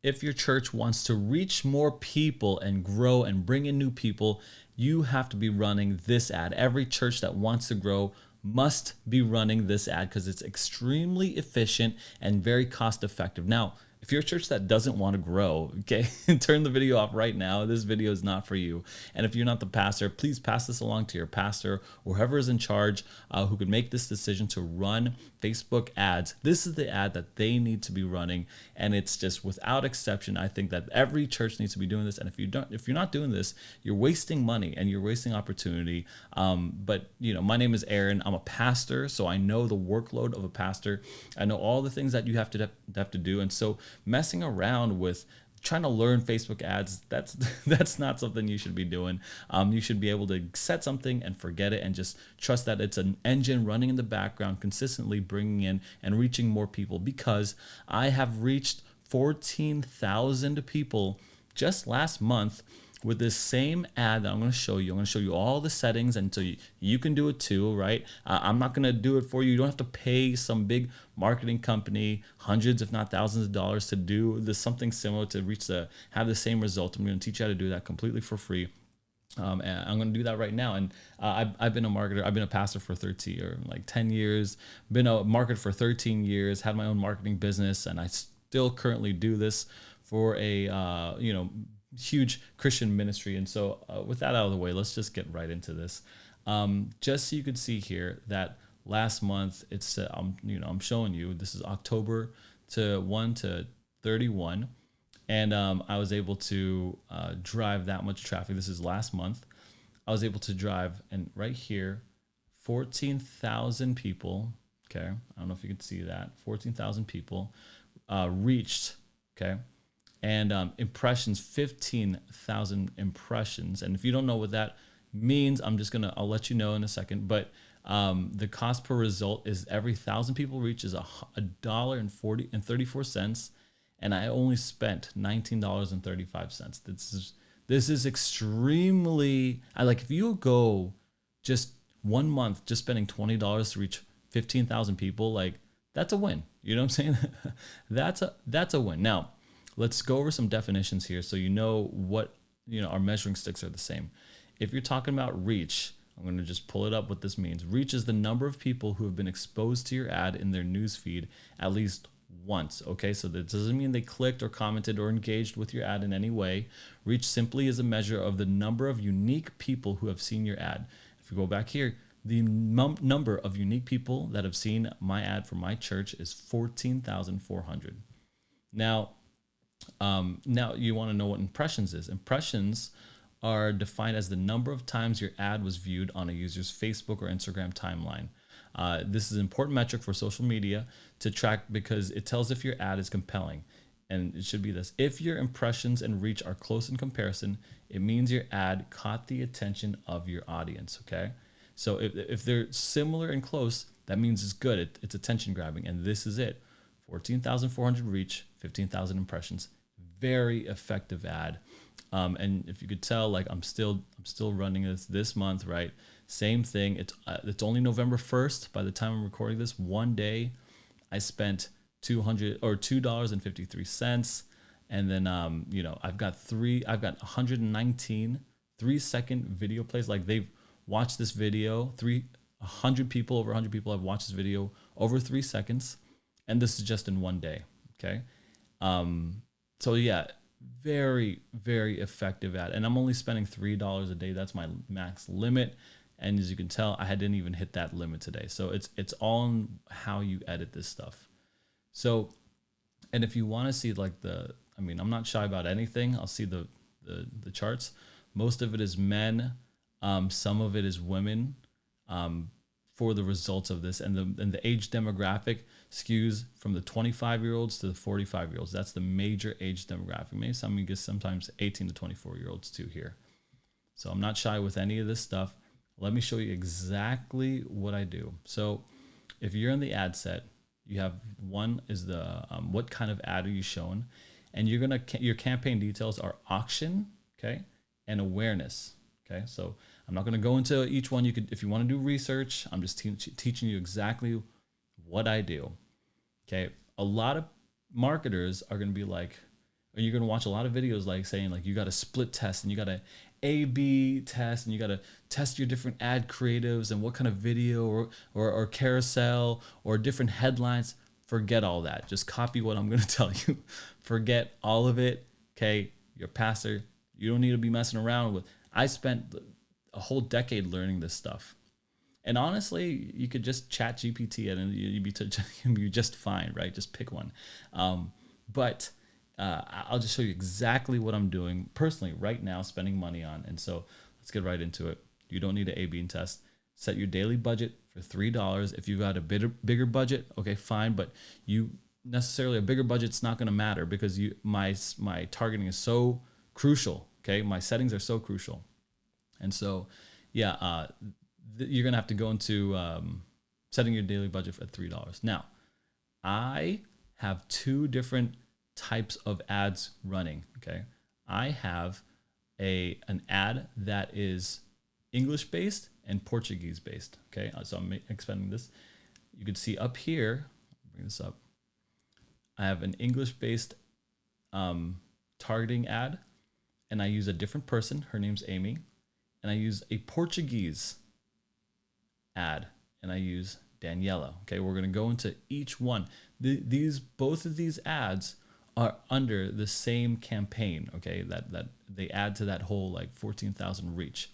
if your church wants to reach more people and grow and bring in new people, you have to be running this ad. Every church that wants to grow must be running this ad because it's extremely efficient and very cost effective. Now, if you're a church that doesn't want to grow, okay, turn the video off right now. This video is not for you. And if you're not the pastor, please pass this along to your pastor or whoever is in charge who could make this decision to run Facebook ads. This is the ad that they need to be running. And it's just without exception, I think that every church needs to be doing this. And if you're not doing this, you're wasting money and you're wasting opportunity. But my name is Aaron. I'm a pastor, so I know the workload of a pastor. I know all the things that you have to do. And so messing around with trying to learn Facebook ads, that's not something you should be doing. You should be able to set something and forget it and just trust that it's an engine running in the background, consistently bringing in and reaching more people, because I have reached 14,000 people just last month with this same ad that I'm going to show you. I'm going to show you all the settings, and so you can do it too, right? I'm not going to do it for you. You don't have to pay some big marketing company hundreds, if not thousands of dollars to do this, something similar to have the same result. I'm going to teach you how to do that completely for free. And I'm going to do that right now. And I've been a marketer. I've been a pastor for 10 years, been a marketer for 13 years, had my own marketing business, and I still currently do this for a, huge Christian ministry. And so with that out of the way, let's just get right into this. Just so you could see here that last month it's, I'm showing you, this is October to 1 to 31. And I was able to drive that much traffic. This is last month. I was able to drive, and right here, 14,000 people. Okay. I don't know if you can see that. 14,000 people reached. Okay. And impressions, 15,000 impressions. And if you don't know what that means, I'll let you know in a second. But the cost per result is every 1,000 people reach is $1.34, and I only spent $19.35. This is extremely. If you go just 1 month just spending $20 to reach 15,000 people, that's a win. You know what I'm saying? That's a win. Now, let's go over some definitions here so you know what, our measuring sticks are the same. If you're talking about reach, I'm going to just pull it up what this means. Reach is the number of people who have been exposed to your ad in their news feed at least once. Okay, so that doesn't mean they clicked or commented or engaged with your ad in any way. Reach simply is a measure of the number of unique people who have seen your ad. If you go back here, the number of unique people that have seen my ad for my church is 14,400. Now you want to know what impressions is. Impressions are defined as the number of times your ad was viewed on a user's Facebook or Instagram timeline. This is an important metric for social media to track because it tells if your ad is compelling. And it should be this: if your impressions and reach are close in comparison, it means your ad caught the attention of your audience. Okay, so if they're similar and close, that means it's good. It's attention grabbing, and this is it: 14,400 reach, 15,000 impressions. Very effective ad. And if you could tell, I'm still running this month, right? Same thing. It's only November 1st. By the time I'm recording this, one day I spent $2.53. And then, I've got 119 3-second video plays. They've watched this video, over 100 people have watched this video over 3 seconds. And this is just in one day. Okay. So yeah, very, very effective ad. And I'm only spending $3 a day. That's my max limit. And as you can tell, I didn't even hit that limit today. So it's all on how you edit this stuff. So, and if you want to see I'm not shy about anything. I'll see the charts. Most of it is men. Some of it is women. For the results of this, and the age demographic skews from the 25-year-olds to the 45-year-olds. That's the major age demographic. Maybe sometimes 18 to 24-year-olds too here. So I'm not shy with any of this stuff. Let me show you exactly what I do. So if you're in the ad set, you have one is the what kind of ad are you showing, and your campaign details are auction, okay, and awareness, okay. So I'm not going to go into each one. You could, if you want to do research, I'm just teaching you exactly what I do. Okay. A lot of marketers are going to be or you're going to watch a lot of videos like saying like you got to split test and you got to A/B test and you got to test your different ad creatives and what kind of video or carousel or different headlines. Forget all that. Just copy what I'm going to tell you. Forget all of it. Okay, you're a pastor. You don't need to be messing around with. I spent a whole decade learning this stuff. And honestly, you could just chat GPT it and you'd be just fine, right? Just pick one. But I'll just show you exactly what I'm doing personally right now, spending money on. And so let's get right into it. You don't need an A/B test. Set your daily budget for $3. If you've got a bigger budget, okay, fine. But you necessarily a bigger budget's not going to matter because my targeting is so crucial. Okay, my settings are so crucial, and so yeah, you're gonna have to go into setting your daily budget for $3. Now, I have two different types of ads running. Okay, I have an ad that is English based and Portuguese based. Okay, so I'm expanding this. You can see up here. Bring this up. I have an English based targeting ad, and I use a different person. Her name's Amy, and I use a Portuguese ad, and I use Daniela. Okay, we're gonna go into each one. Both of these ads are under the same campaign. Okay, that they add to that whole like 14,000 reach.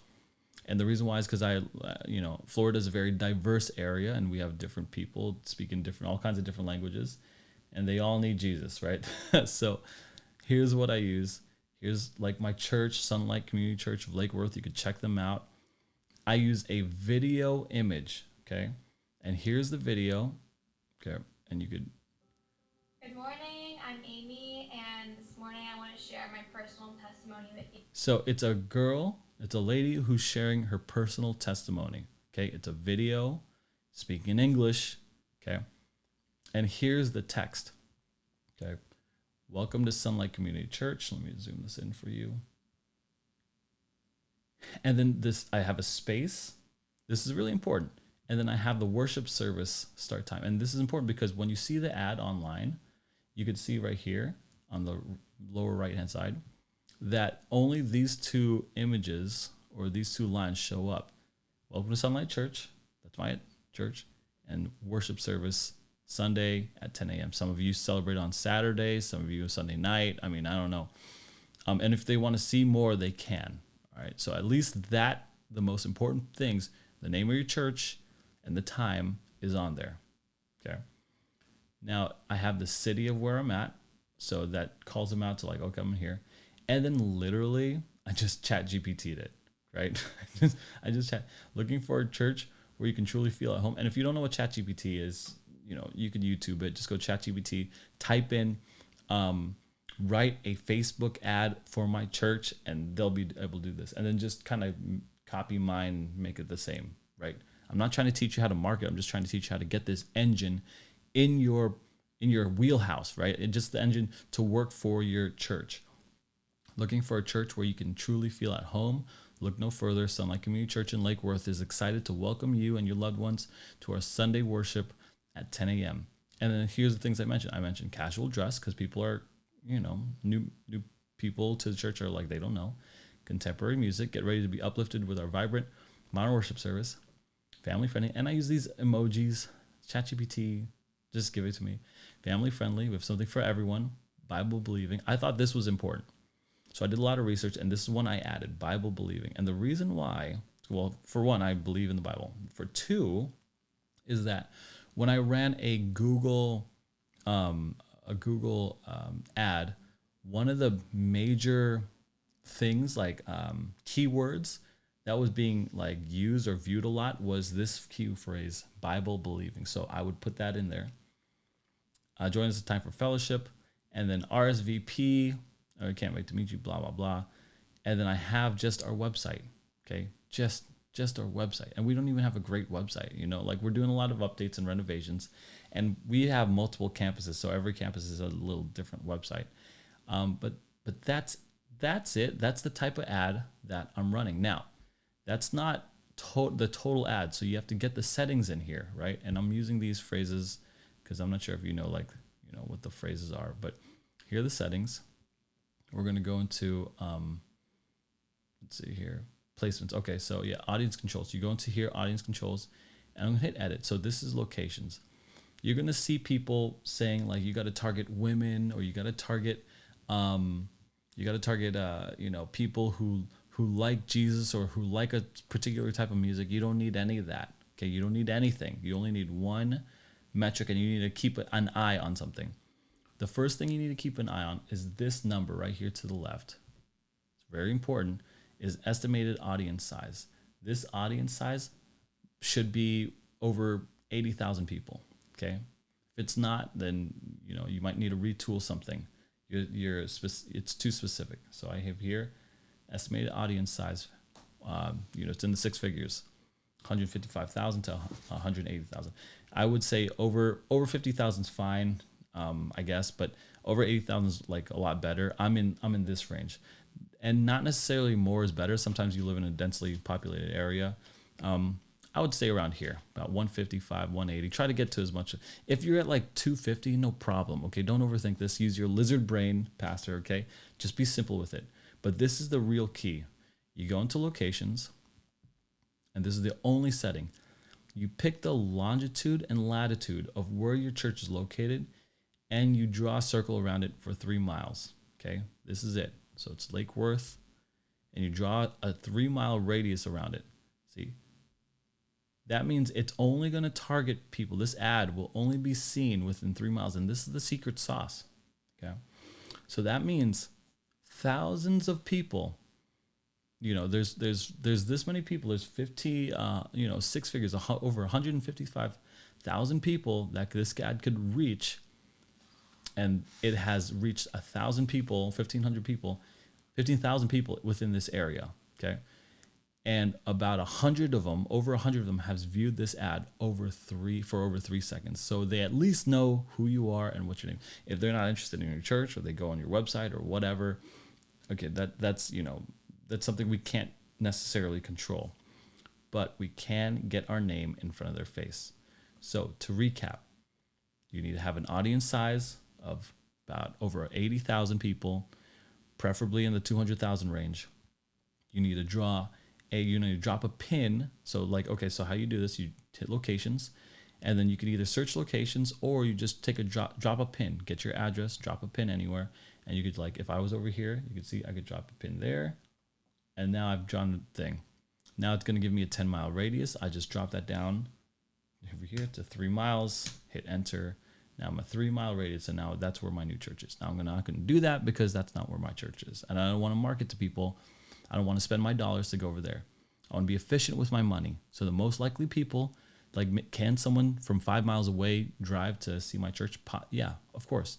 And the reason why is because Florida is a very diverse area, and we have different people speaking all kinds of different languages, and they all need Jesus, right? So here's what I use. Here's like my church, Sunlight Community Church of Lake Worth. You could check them out. I use a video image, okay? And here's the video, okay? And you could. Good morning, I'm Amy, and this morning I want to share my personal testimony with you. So it's a lady who's sharing her personal testimony, okay? It's a video speaking in English, okay? And here's the text, okay? Welcome to Sunlight Community Church. Let me zoom this in for you. And then I have a space. This is really important. And then I have the worship service start time. And this is important because when you see the ad online, you can see right here on the lower right-hand side that only these two images or these two lines show up. Welcome to Sunlight Church. That's my church. And worship service Sunday at 10 a.m. Some of you celebrate on Saturday. Some of you Sunday night. I mean, I don't know. And if they want to see more, they can. All right. So at least the most important things, the name of your church and the time is on there. Okay. Now I have the city of where I'm at. So that calls them out to like, okay, I'm here. And then literally I just chat GPT'd it, right? I just chat looking for a church where you can truly feel at home. And if you don't know what chat GPT is, you can YouTube it. Just go chat GPT, type in, write a Facebook ad for my church, and they'll be able to do this. And then just kind of copy mine, make it the same, right? I'm not trying to teach you how to market. I'm just trying to teach you how to get this engine in your wheelhouse, right? It's just the engine to work for your church. Looking for a church where you can truly feel at home? Look no further. Sunlight Community Church in Lake Worth is excited to welcome you and your loved ones to our Sunday worship at 10 a.m. And then here's the things I mentioned. I mentioned casual dress because people are, new people to the church are like, they don't know. Contemporary music. Get ready to be uplifted with our vibrant modern worship service. Family friendly. And I use these emojis. ChatGPT, just give it to me. Family friendly. We have something for everyone. Bible believing. I thought this was important. So I did a lot of research, and this is one I added, Bible believing. And the reason why, well, for one, I believe in the Bible. For two, is that when I ran a Google ad, one of the major things like keywords that was being like used or viewed a lot was this key phrase, Bible believing. So I would put that in there. Join us at time for fellowship, and then RSVP. I can't wait to meet you, blah, blah, blah. And then I have just our website, okay? Just our website. And we don't even have a great website, like we're doing a lot of updates and renovations, and we have multiple campuses. So every campus is a little different website. But that's it. That's the type of ad that I'm running. Now, that's not the total ad. So you have to get the settings in here, right? And I'm using these phrases because I'm not sure if what the phrases are, but here are the settings. We're going to go into, let's see here, placements. Okay, so yeah, audience controls. You go into here, audience controls, and I'm going to hit edit. So this is locations. You're going to see people saying like, you got to target women, or you got to target, people who like Jesus or who like a particular type of music. You don't need any of that. Okay, you don't need anything. You only need one metric, and you need to keep an eye on something. The first thing you need to keep an eye on is this number right here to the left. It's very important, is estimated audience size. This audience size should be over 80,000 people. Okay. If it's not, then you might need to retool something. It's too specific. So I have here estimated audience size. It's in the six figures, 155,000 to 180,000. I would say over 50,000 is fine, I guess, but over 80,000 is like a lot better. I'm in this range, and not necessarily more is better. Sometimes you live in a densely populated area. I would stay around here, about 155, 180. Try to get to as much. If you're at like 250, no problem. Okay, don't overthink this. Use your lizard brain, pastor. Okay, just be simple with it. But this is the real key. You go into locations, and this is the only setting. You pick the longitude and latitude of where your church is located, and you draw a circle around it for 3 miles. Okay, this is it. So it's Lake Worth, and you draw a 3-mile radius around it. See? That means it's only going to target people. This ad will only be seen within 3 miles, and this is the secret sauce. Okay, so that means thousands of people. There's this many people. There's 6 figures, over 155,000 people that this ad could reach, and it has reached 1,000 people, 1,500 people, 15,000 people within this area. Okay. And about 100 of them, over 100 of them, has viewed this ad for over 3 seconds. So they at least know who you are and what's your name. If they're not interested in your church, or they go on your website or whatever, okay, that's something we can't necessarily control, but we can get our name in front of their face. So to recap, you need to have an audience size of about over 80,000 people, preferably in the 200,000 range. You need to drop a pin. So so how you do this, you hit locations, and then you can either search locations, or you just take a drop a pin, get your address, drop a pin anywhere. And you could, if I was over here, you could see I could drop a pin there. And now I've drawn the thing. Now it's going to give me a 10-mile radius. I just drop that down over here to 3 miles, hit enter. Now I'm a 3-mile radius, and now that's where my new church is. Now I'm not going to do that because that's not where my church is. And I don't want to market to people. I don't want to spend my dollars to go over there. I want to be efficient with my money. So the most likely people, can someone from 5 miles away drive to see my church? Yeah, of course.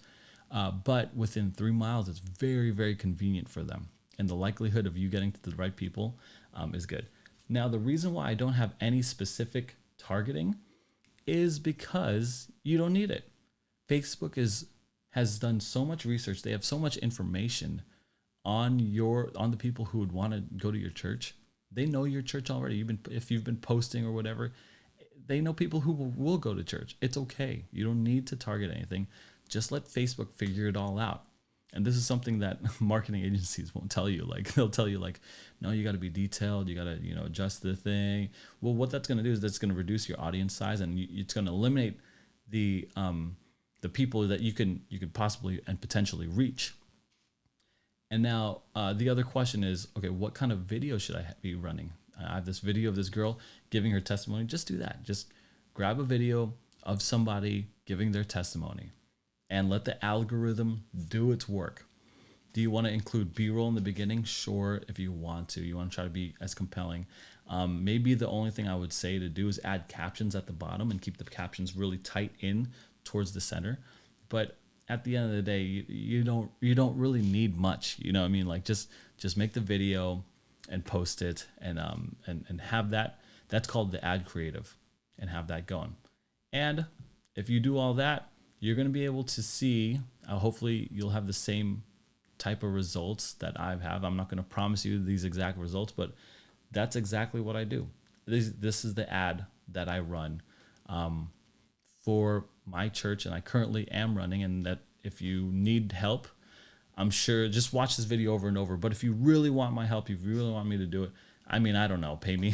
But within 3 miles, it's very, very convenient for them. And the likelihood of you getting to the right people is good. Now, the reason why I don't have any specific targeting is because you don't need it. Facebook has done so much research. They have so much information on the people who would want to go to your church. They know your church already. If you've been posting or whatever, they know people who will go to church. It's okay. You don't need to target anything. Just let Facebook figure it all out. And this is something that marketing agencies won't tell you. They'll tell you no, you got to be detailed. You got to, adjust the thing. Well, what that's going to do is that's going to reduce your audience size, and it's going to eliminate the people that you could possibly and potentially reach. And now the other question is, okay, what kind of video should I be running? I have this video of this girl giving her testimony. Just do that. Just grab a video of somebody giving their testimony and let the algorithm do its work. Do you want to include B-roll in the beginning? Sure, if you want to. You want to try to be as compelling. Maybe the only thing I would say to do is add captions at the bottom and keep the captions really tight in towards the center. But at the end of the day, you don't really need much. You know what I mean? Just make the video and post it and have that. That's called the ad creative, and have that going. And if you do all that, you're going to be able to see, hopefully you'll have the same type of results that I have. I'm not going to promise you these exact results, but that's exactly what I do. This is the ad that I run for my church, and I currently am running. And that if you need help, I'm sure just watch this video over and over. But if you really want my help, if you really want me to do it, I mean, I don't know, pay me,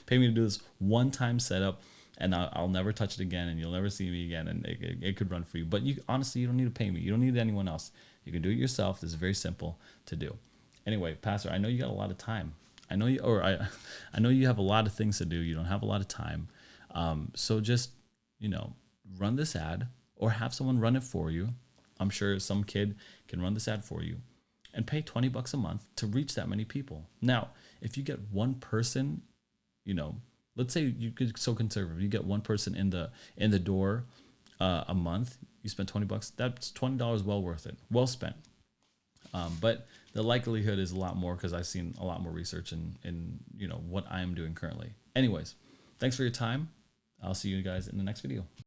pay me to do this one-time setup, and I'll never touch it again, and you'll never see me again, and it could run for you. But you honestly, you don't need to pay me. You don't need anyone else. You can do it yourself. This is very simple to do. Anyway, Pastor, I know you got a lot of time. I know you, or I know you have a lot of things to do. You don't have a lot of time. So just, run this ad or have someone run it for you. I'm sure some kid can run this ad for you and pay $20 a month to reach that many people. Now, if you get one person, let's say you could so conservative, you get one person in the door a month, you spend $20. That's $20 well worth it, well spent. But the likelihood is a lot more because I've seen a lot more research in what I'm doing currently. Anyways, thanks for your time. I'll see you guys in the next video.